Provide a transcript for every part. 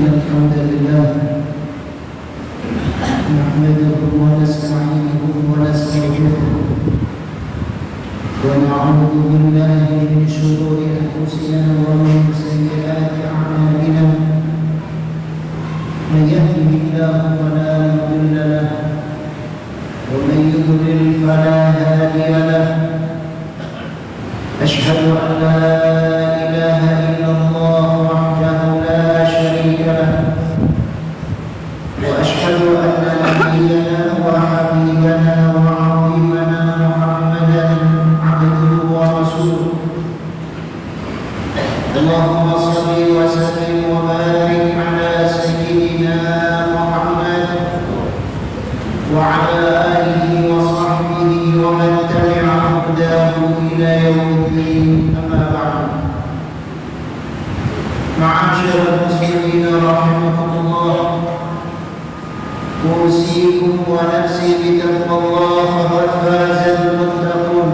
إن الحمد لله نحمده ونستعينه ونستغفره ونعوذ بالله من شرور أنفسنا ومن سيئات أعمالنا من يهده الله فلا مضل له ومن يضلل فلا هادي له أشهد أن لا إله إلا الله وحده لا شريك له وأشهد أن نبينا وحبيبنا وعظيمنا محمدا عبده ورسوله اللهم صل وسلم وبارك على سيدنا محمد وعلى آله وصحبه ومن تبع هداه إلى يوم الدين أما بعد معاشر المسلمين رحمكم الله أوصيكم ونفسي بتقوى الله فقد فاز المتقون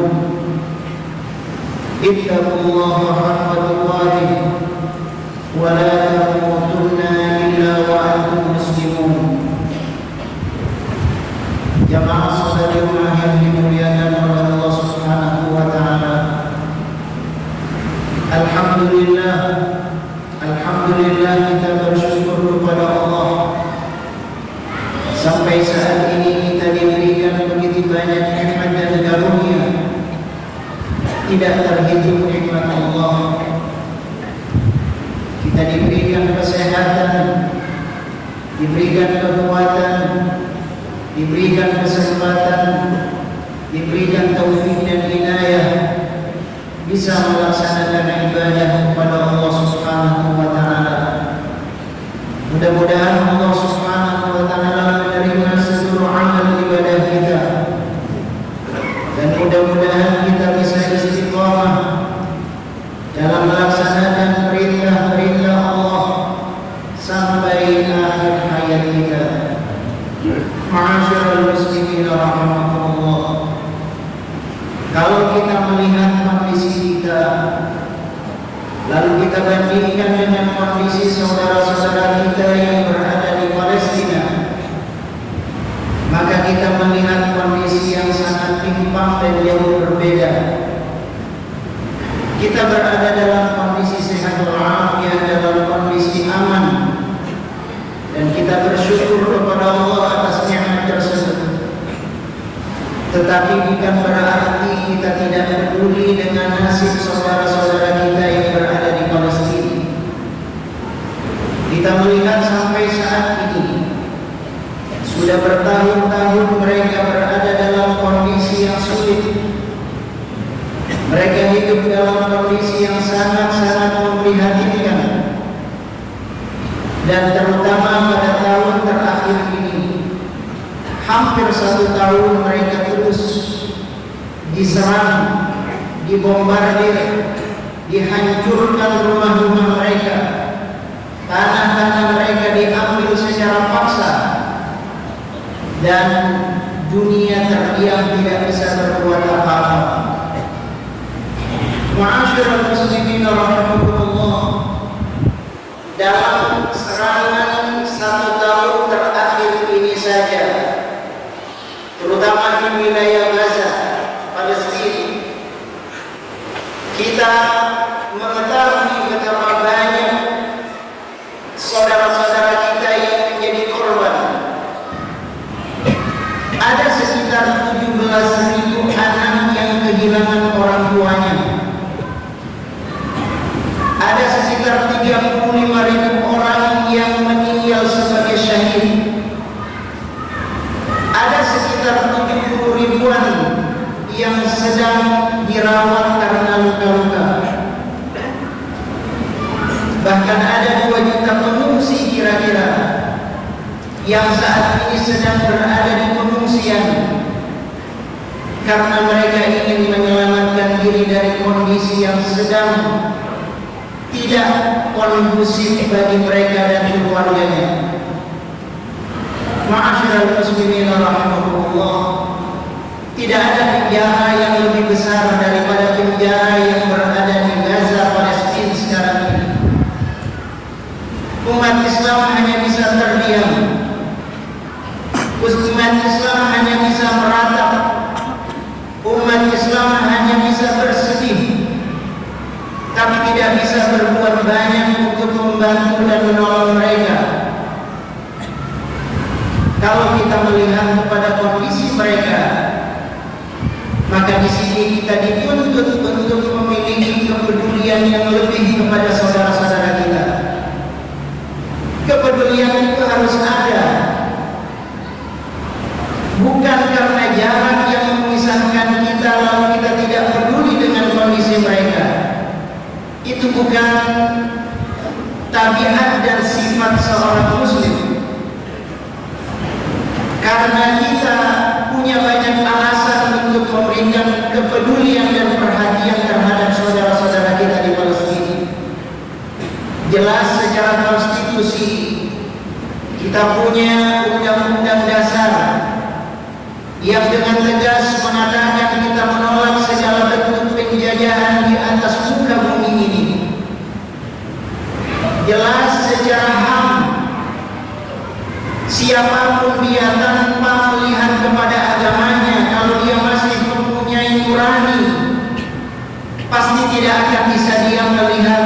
اتقوا الله حق تقاته ولا تموتن إلا وأنتم مسلمون. Jamaah saudara jemaah yang dimuliakan oleh Allah Subhanahu wa taala. Alhamdulillah kita bersyukur kepada Allah. Sampai saat ini kita diberikan begitu banyak nikmat dan karunia. Tidak terhitung nikmat Allah. Kita diberikan kesehatan, diberikan kekuatan, diberikan kesempatan, diberikan taufik dan hidayah bisa melaksanakan ibadah kepada Allah Subhanahu wa taala. Mudah-mudahan Allah Subhanahu wa taala menerima seluruh amal ibadah kita. Dan mudah-mudahan kita bisa istiqamah dalam melaksanakan perintah-perintah Allah sampai akhir hayat kita. Ma'asyiral muslimin rahimakumullah. Kalau kita melihat kondisi kita, lalu kita bandingkan dengan kondisi saudara-saudara kita yang berada di Palestina, maka kita melihat kondisi yang sangat timpang dan jauh berbeda. Kita berada dalam kondisi sehat walafiat, dalam kondisi aman, dan kita bersyukur kepada Allah atas nikmat tersebut. Tetapi bukan berarti kita tidak peduli dengan nasib saudara-saudara kita yang berada di Palestina. Kita melihat sampai saat ini sudah bertahun-tahun mereka berada dalam kondisi yang sulit. Mereka hidup dalam kondisi yang sangat-sangat memprihatinkan. Dan terutama pada tahun terakhir ini, hampir 1 tahun mereka terus diserang, dibombardir, dihancurkan rumah-rumah mereka, tanah-tanah mereka diambil secara paksa, dan dunia terdiam tidak bisa berbuat apa-apa. Ma'asyiral muslimin rahimakumullah. Dalam serangan 1 tahun terakhir ini saja, terutama di wilayah Gaza, Palestina, kita mengetahui betapa banyak saudara-saudara kita yang menjadi korban. Ada sekitar 17.000 anak yang kehilangan orang tuanya. Ada sekitar 35.000 orang yang meninggal sebagai syahid. Ada sekitar 70 ribuan yang sedang dirawat karena luka-luka. Bahkan ada 2 juta pengungsi kira-kira yang saat ini sedang berada di pengungsian karena mereka ingin menyelamatkan diri dari kondisi yang sedang tidak kondusif bagi mereka dan keluarganya. Ma'asyiral muslimin rahimakumullah. Tidak ada penjara yang lebih besar daripada penjara yang berada di Gaza, Palestina sekarang ini. Umat Islam Islam hanya bisa terdiam, umat Islam hanya bisa meratap, umat Islam hanya bisa bersedih, tapi tidak bisa berbuat banyak untuk membantu dan menolong mereka. Kalau kita melihat kepada kondisi mereka, maka di sini kita dituntut untuk memiliki kepedulian yang lebih kepada saudara-saudara kita. Kepedulian itu harus ada, bukan karena jarak yang memisahkan kita lalu kita tidak peduli dengan kondisi mereka. Itu bukan tabiat dan sifat seorang muslim. Karena kita punya banyak alasan untuk memberikan kepedulian dan perhatian terhadap saudara-saudara kita di Palestina. Jelas secara konstitusi kita punya undang-undang dasar yang dengan tegas mengatakan kita menolak segala bentuk penjajahan di atas muka bumi ini. Jelas secara HAM, siapapun dia tanpa melihat kepada agamanya, kalau dia masih mempunyai nurani, pasti tidak akan bisa dia melihat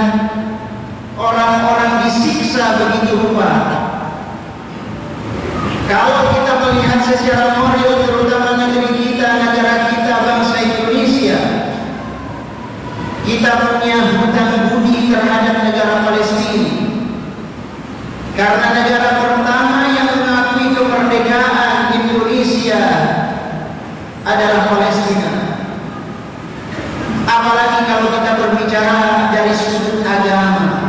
orang-orang disiksa begitu rupa. Kalau kita melihat secara moral, terutama negeri kita, negara kita, bangsa Indonesia, kita punya hutang budi terhadap negara Palestina. Karena negara pertama yang mengakui kemerdekaan Indonesia adalah Palestina. Apalagi kalau kita berbicara dari sudut agama.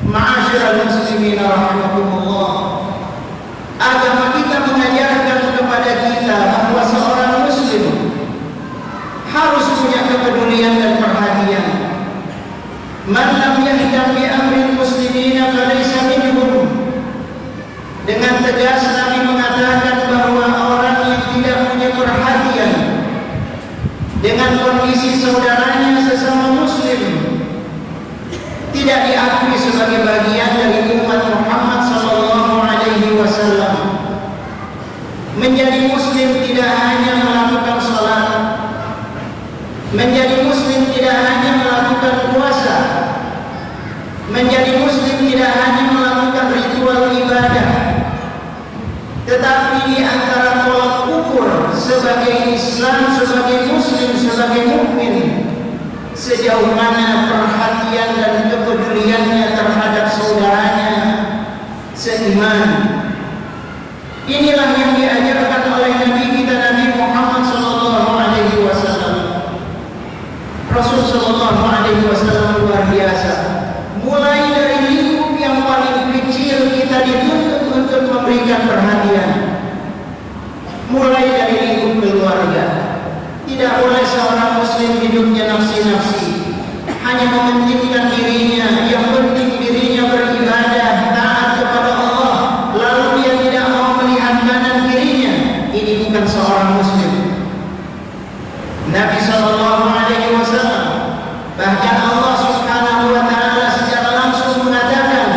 Ma'asyiral muslimin rahimakumullah. Agama kita mengajarkan kepada kita bahwa seorang muslim harus punya kepedulian dan perhatian. Man lam yahdam bi amril muslimina falaysa minhum. Dengan tegas Nabi mengatakan bahwa orang yang tidak punya perhatian dengan kondisi saudaranya sesama muslim tidak diakui sebagai bagian dari umat Muhammad sallallahu alaihi wasallam. Menjadi muslim tidak hanya melakukan salat, menjadi muslim tidak hanya melakukan puasa, menjadi muslim tidak hanya melakukan ritual ibadah, tetapi di antara tolak ukur sebagai Islam, sebagai muslim, sebagai mukmin, sejauh mana perhatian dan kepeduliannya terhadap saudaranya seiman. Inilah yang diajarkan oleh Nabi kita, Nabi Muhammad sallallahu alaihi wasallam. Rasul sallallahu alaihi wasallam luar biasa. Mulai dari lingkup yang paling kecil kita dituntut untuk memberikan perhatian. Mulai dari lingkup keluarga. Tidak boleh seorang muslim hidupnya nafsi-nafsi, hanya mementingkan dirinya, yang penting dirinya beribadah, taat kepada Allah, lalu dia tidak mau melihat kanan kirinya. Ini bukan seorang muslim. Nabi sallallahu alaihi wasallam, bahkan Allah subhanahu wa ta'ala secara langsung mengatakan,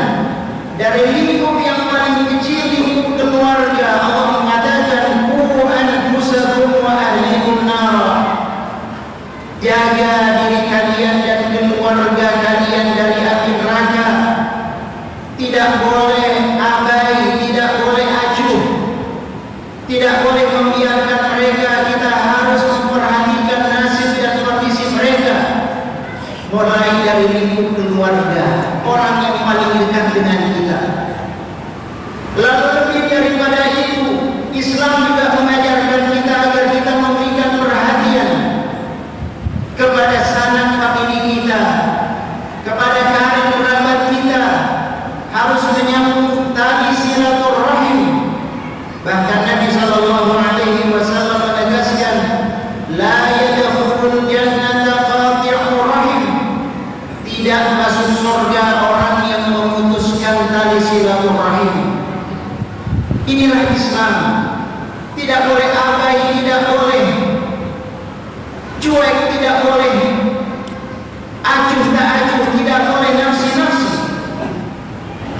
dari lingkup yang paling kecil, lingkup keluarga, Allah mengatakan, qu anfusakum wa ahlikum nar. Jaga diri kalian dan keluarga kalian dari api neraka. Tidak boleh abai, tidak boleh acuh, tidak boleh membiarkan mereka. Kita harus memperhatikan nasib dan kondisi mereka. Mulai dari lingkup keluarga, orang yang paling dekat dengan kita. Lalu lebih daripada itu, Islam juga mengajarkan kita agar kita memberikan perhatian kepada sanak famili kita, kepada karib kerabat kita, harus menyambung tali silaturahim. Bahkan Nabi sallallahu alaihi wasallam menegaskan, la yadkhulul jannata qati'ur rahim. Tidak masuk surga orang yang memutuskan tali silaturahim. Inilah Islam. Tidak boleh abai, tidak boleh cuek, tidak boleh acuh tak acuh, tidak boleh nafsi-nafsi.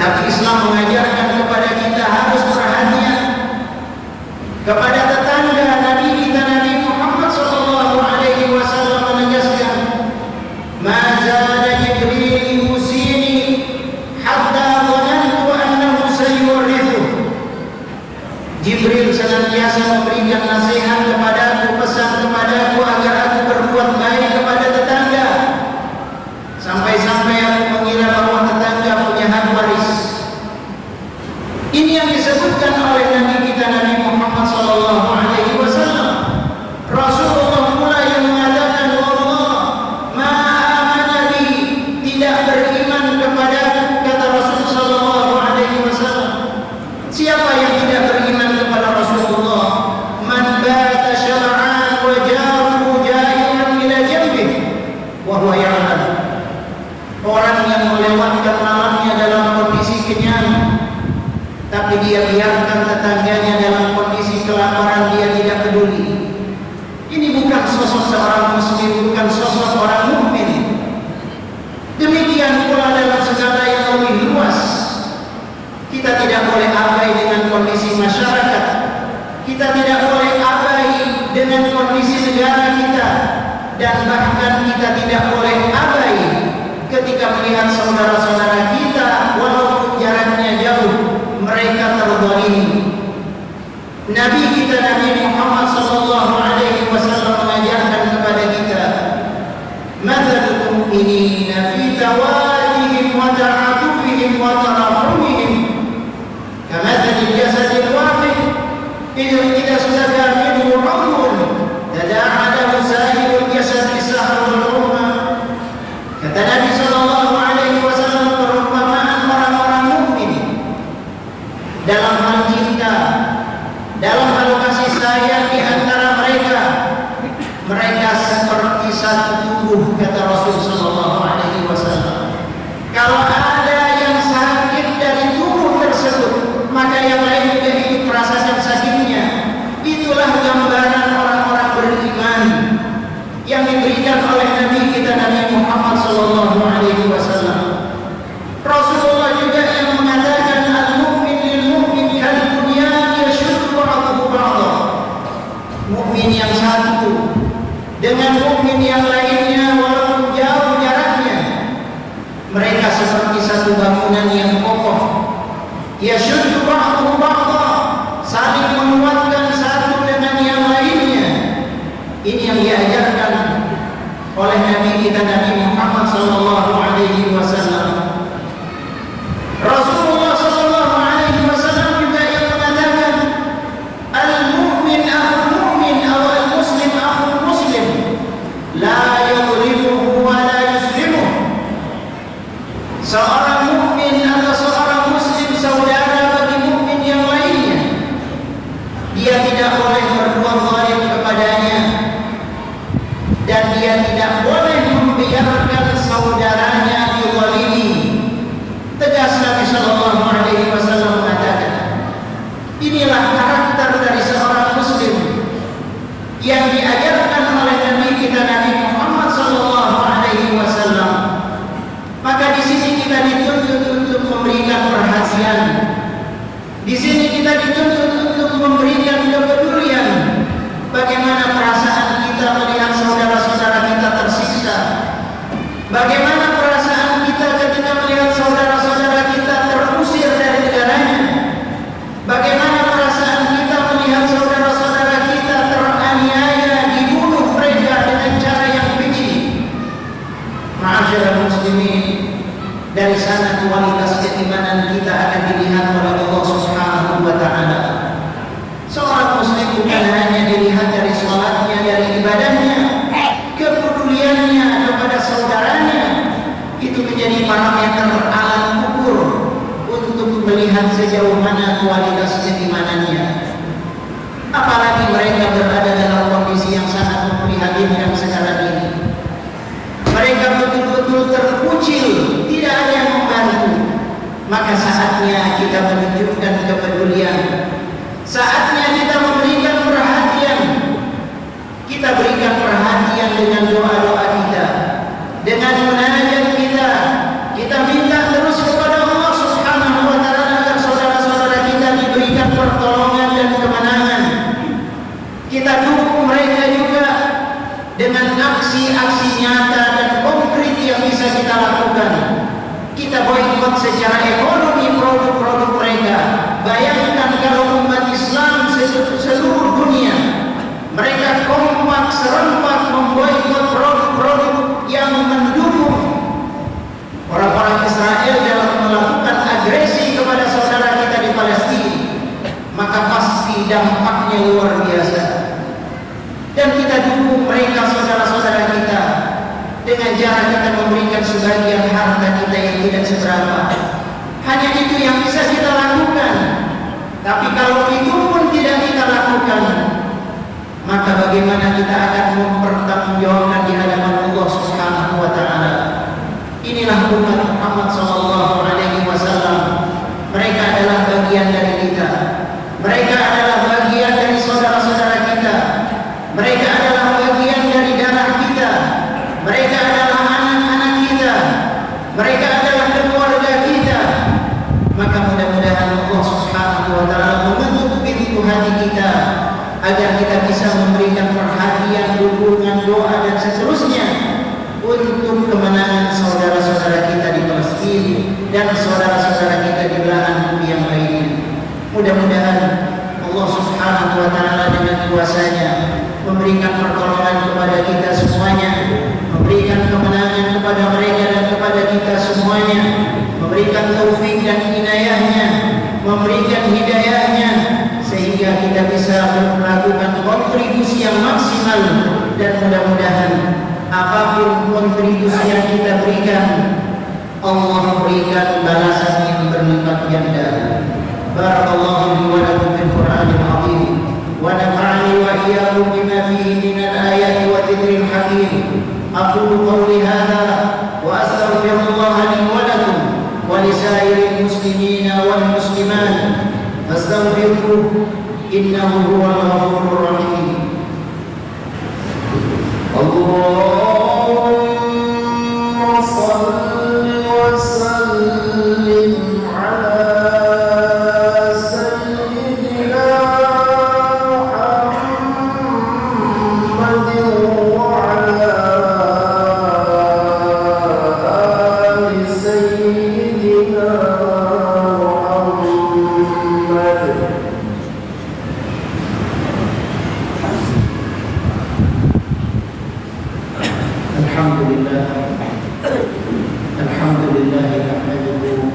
Tapi Islam Islam mengajarkan kepada kita harus perhatian kepada tetangga. Nabi kita Nabi Muhammad sallallahu alaihi wasallam menegaskan, "Ma zada Jibril yusini hatta dhanantu annahu sayurithu." Jibril senantiasa memberikan nasihat kepadaku, pesan kepadaku agar aku berbuat baik kepada tetangga, sampai-sampai aku mengira bahwa tetangga punya hak waris. Ini yang disebutkan oleh Nabi kita Nabi Muhammad sallallahu alaihi wasallam. Rasulullah pula yang mengatakan, "Allah ma amana bi," tidak beriman kepadaku, kata Rasul sallallahu alaihi wasallam. Siapa yang tidak beriman kepada Rasulullah? Man bata syar'an wa jaruhu jahilan ila janbih wa huwa ya'lam. Orang yang melewatkan malamnya dalam kondisi kenyang, tapi dia biarkan tetangganya dalam kondisi kelaparan, dia tidak peduli. Ini bukan sosok seorang muslim, bukan sosok orang mukmin. Demikian pula dalam segala yang lebih luas, kita tidak boleh abai dengan kondisi masyarakat. Kita tidak boleh abai dengan kondisi negara kita, dan bahkan kita tidak boleh abai ketika melihat saudara-saudara kita walaupun jaraknya jauh, mereka terzalimi. Nabi kita Nabi Muhammad sallallahu alaihi wasallam mengajarkan kepada kita, "Mathalul mu'minina fi tawadihim wa ta'atufihim wa tarahumihim kamathalil jasadil wahid idza sadaka minhu 'udwun tada'a lahu sa'irul jasad bis-sahri wal humma." Kata Nabi sallallahu alaihi wasallam, perumpamaan orang-orang mukmin dalam hal cinta, dalam hal kasih sayang di antara mereka, mereka seperti satu tubuh, kata Rasul sallallahu alaihi wasallam. Kalau ada yang sakit dari tubuh tersebut, maka yang lain juga ikut merasakan sakitnya. Itulah gambaran orang-orang beriman yang diberikan oleh Nabi kita Nabi Muhammad sallallahu alaihi wasallam. Rasulullah juga yang mengatakan, "Al-mu'min lil mu'min kal bunyan yashuddu ba'dahu ba'dha." Mukmin yang satu dengan mukmin yang lainnya walaupun jauh jaraknya, mereka seperti satu bangunan yang kokoh. Yashuddu ba'dahu ba'dha, saling menguatkan satu dengan yang lainnya. Ini yang diajarkan oleh Nabi kita Nabi Muhammad sallallahu alaihi wasallam. Rasulullah sallallahu alaihi wasallam juga yang mengatakan, "Al-mu'min akhul mu'min aw al-muslim akhul muslim, la yadhlimuhu wa la yuslimuhu." Seorang mukmin atau seorang muslim saudara bagi mukmin yang lainnya. Dia tidak boleh berbuat zalim kepadanya, dan dia tidak boleh membiarkan saudaranya dizalimi. Tegas Nabi sallallahu alaihi wasallam mengatakan, inilah karakter dari seorang muslim yang diajarkan oleh Nabi kita Nabi Muhammad sallallahu alaihi wasallam. Maka di sini kita dituntut untuk memberikan perhatian. Di sini kita dituntut untuk memberikan kepedulian. Bagaimana perasaan kita melihat saudara-saudara kita tersiksa? Bagaimana perasaan kita ketika melihat saudara-saudara kita terusir dari negaranya? Bagaimana perasaan kita melihat saudara-saudara kita teraniaya, dibunuh mereka dengan cara yang keji? Ma'asyiral muslimin, dari sana kualitas keimanan kita akan dilihat oleh Allah Subhanahu wa taala. Seorang muslim bukan hanya dilihat dari sholatnya, dari ibadahnya, kepeduliannya kepada saudaranya. Itu menjadi parameter alat ukur untuk melihat sejauh mana kualitas keimanannya. Apalagi mereka berada dalam kondisi yang sangat memprihatinkan sekarang ini. Mereka betul-betul terkucil, tidak ada yang membantu. Maka saatnya kita menunjukkan kepedulian. Saatnya kita memberikan perhatian. Kita berikan perhatian dengan doa-doa kita, dengan munajat kita. Kita minta terus kepada Allah Subhanahu wa taala bisa kita lakukan. Kita boikot secara ekonomi produk-produk mereka. Bayangkan kalau umat Islam seluruh dunia mereka kompak serempak memboikot produk-produk yang mendukung orang-orang Israel dalam melakukan agresi kepada saudara kita di Palestina, maka pasti dampaknya luar biasa. Dan kita dukung mereka saudara-saudara kita dengan cara kita memberikan sebagian harta kita yang tidak seberapa. Hanya itu yang bisa kita lakukan. Tapi kalau itu pun tidak kita lakukan, maka bagaimana kita akan mempertanggungjawabkan di hadapan Allah Subhanahu wa taala? Inilah umat Muhammad sallallahu alaihi wasallam. Mereka adalah bagian dari kita. Mereka adalah bagian dari saudara-saudara kita. Mereka adalah bagian dari darah kita. Mereka adalah anak-anak kita. Mereka adalah keluarga kita. Maka mudah-mudahan Allah Subhanahu wa taala membentuk pintu hati kita agar kita bisa memberikan perhatian, dukungan, doa dan seterusnya untuk kemenangan saudara-saudara kita di Palestina dan saudara-saudara kita di belahan bumi yang lainnya. Mudah-mudahan Allah Subhanahu wa taala dengan kuasa-Nya memberikan pertolongan kepada kita semuanya, memberikan kemenangan kepada mereka dan kepada kita semuanya, memberikan taufik dan inayah-Nya, memberikan hidayah-Nya, sehingga kita bisa melakukan kontribusi yang maksimal. Dan mudah-mudahan apapun kontribusi yang kita berikan, Allah berikan balasan yang berlipat ganda. Barakallahu li wa lakum fil Qur'anil azim wa nafa'ani wa iyyakum bima fihi minal ayati wa dzikril hakim. Aqulu qawli hadha wa astaghfirullaha li wa lakum wa lisairil muslimina wal muslimat fastaghfiruhu innahu huwal ghafurur rahim. Allahumma salli wa sallim ala sayyidina Muhammadin wa ala ali sayyidina Muhammad. Alhamdulillah nahmaduhu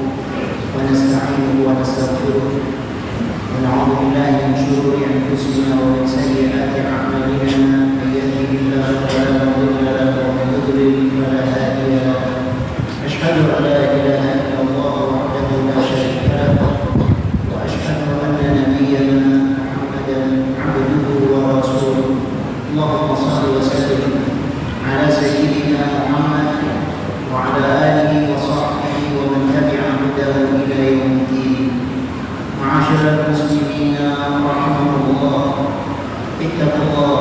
wa nasta'inuhu wa nastaghfiruh wa na'udzu billahi min shururi anfusina wa min sayyiati a'malina. Man yahdihillahu fala mudilla lahu wa man yudlil fala hadiya lahu. Ashhadu an la ilaha illallah wahdahu la sharika lahu wa ashhadu anna nabiyyana Muhammadan 'abduhu wa rasuluh. Allahumma shalli wa sallim ala sayyidina Muhammad wa ala alihi wa sahbihi wa man tabi'a hudahu ila yaumiddin. Ma'asyiral muslimina rahimakumullah, ittaqullah